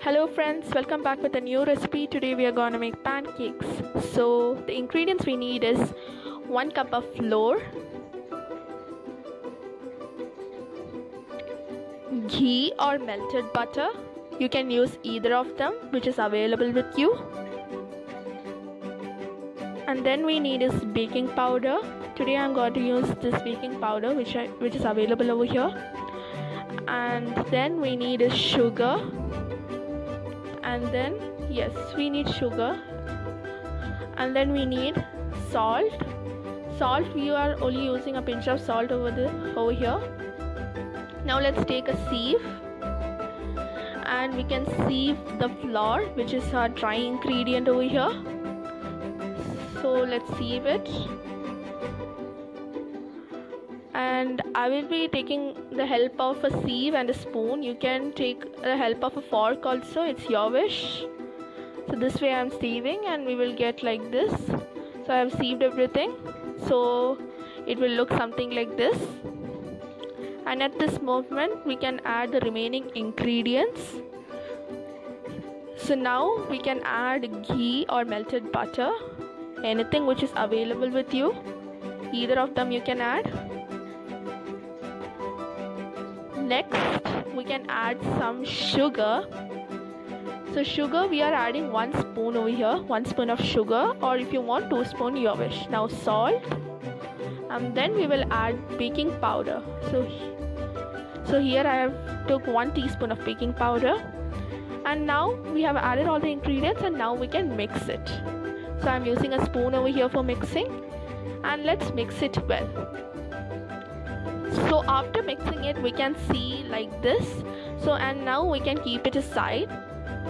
Hello friends, welcome back with a new recipe. Today we are going to make pancakes. So the ingredients we need is 1 cup of flour, ghee or melted butter. You can use either of them which is available with you. And then we need is baking powder. Today I'm going to use this baking powder which is available over here. And then we need is sugar. And then we need sugar, and then we need salt. We are only using a pinch of salt over here. Now let's take a sieve and we can sieve the flour, which is our dry ingredient over here. So let's sieve it, and I will be taking the help of a sieve and a spoon. You can take the help of a fork also, it's your wish. So this way I am sieving and we will get like this. So I have sieved everything, so it will look something like this. And at this moment we can add the remaining ingredients. So now we can add ghee or melted butter, anything which is available with you, either of them you can add. Next we can add some sugar. So sugar, we are adding 1 spoon over here, 1 spoon of sugar, or if you want 2 spoons, your wish. Now salt, and then we will add baking powder. So here I have took 1 teaspoon of baking powder, and now we have added all the ingredients, and now we can mix it. So I'm using a spoon over here for mixing, and let's mix it well. So after mixing it, we can see like this. So and now we can keep it aside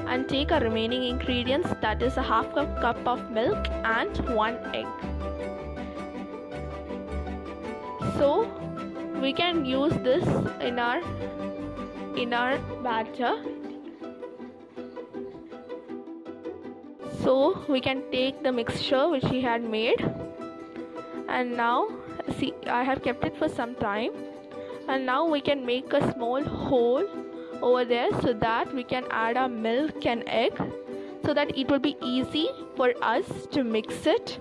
and take our remaining ingredients, that is a half cup of milk and 1 egg. So we can use this in our batter. So we can take the mixture which we had made, and now see, I have kept it for some time, and now we can make a small hole over there so that we can add our milk and egg, so that it will be easy for us to mix it.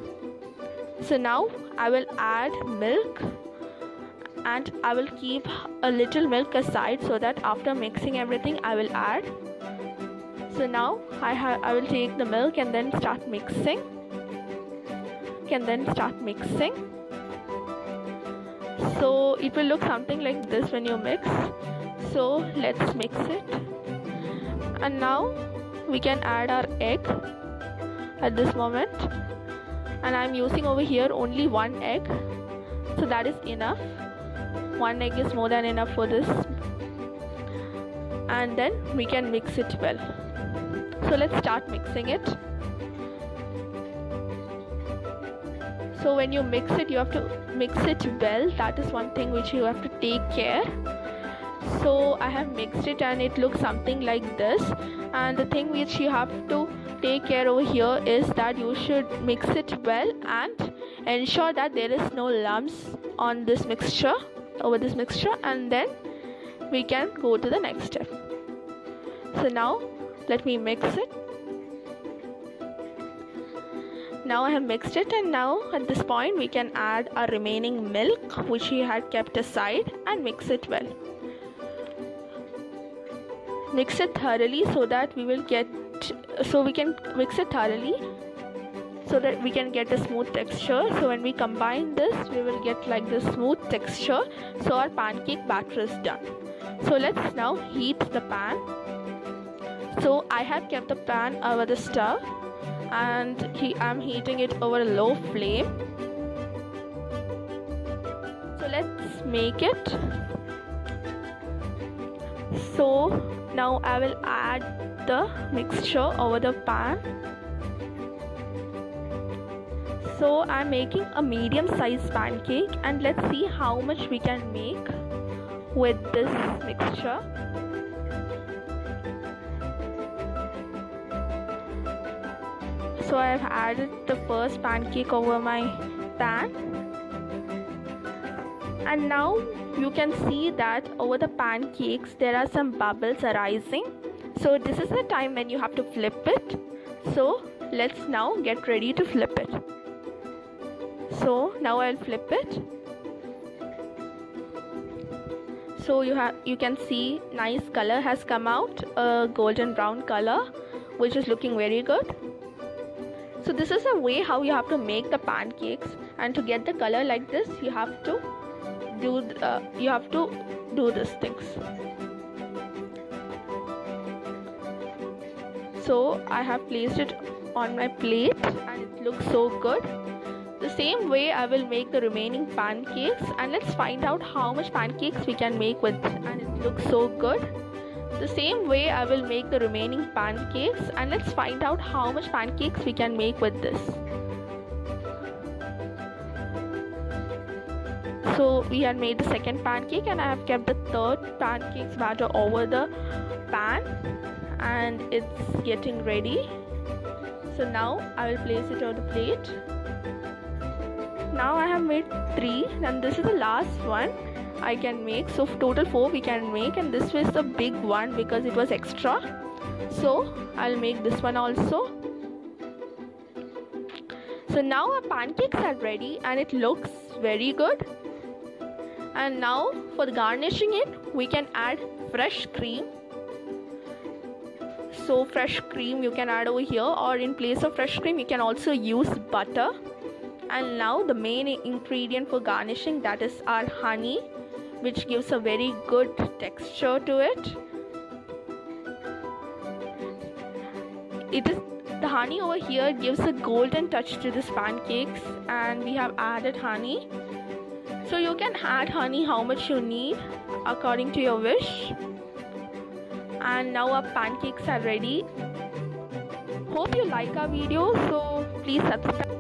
So now I will add milk, and I will keep a little milk aside so that after mixing everything I will add. So now I will take the milk and then start mixing. So it will look something like this when you mix. So let's mix it, and now we can add our egg at this moment, and I'm using over here only 1 egg, so that is enough. 1 egg is more than enough for this, and then we can mix it well. So let's start mixing it. So when you mix it, you have to mix it well. That is one thing which you have to take care. So I have mixed it and it looks something like this, and the thing which you have to take care over here is that you should mix it well and ensure that there is no lumps on this mixture, and then we can go to the next step. So now let me mix it. Now I have mixed it, and now at this point we can add our remaining milk which we had kept aside and mix it well. Mix it thoroughly so that we can get a smooth texture. So when we combine this, we will get like this smooth texture. So our pancake batter is done. So let's now heat the pan. So I have kept the pan over the stove, and I'm heating it over a low flame. So let's make it. So now I will add the mixture over the pan. So I'm making a medium sized pancake, and let's see how much we can make with this mixture. So I have added the first pancake over my pan, and now you can see that over the pancakes there are some bubbles arising. So this is the time when you have to flip it. So let's now get ready to flip it. So now I'll flip it. So you can see nice color has come out, a golden brown color, which is looking very good. So this is a way how you have to make the pancakes, and to get the color like this you have to do these things. So I have placed it on my plate and it looks so good. The same way I will make the remaining pancakes, and let's find out how much pancakes we can make with it. And it looks so good. The same way I will make the remaining pancakes, and let's find out how much pancakes we can make with this. So we had made the second pancake, and I have kept the third pancakes batter over the pan, and it's getting ready. So now I will place it on the plate. Now I have made 3, and this is the last one I can make. So total 4 we can make, and this was the big one because it was extra. So I'll make this one also. So now our pancakes are ready and it looks very good. And now for the garnishing it, we can add fresh cream. So fresh cream you can add over here, or in place of fresh cream you can also use butter. And now the main ingredient for garnishing, that is our honey, which gives a very good texture to it. The honey over here gives a golden touch to this pancakes, and we have added honey. So you can add honey how much you need according to your wish. And now our pancakes are ready. Hope you like our video, so please subscribe.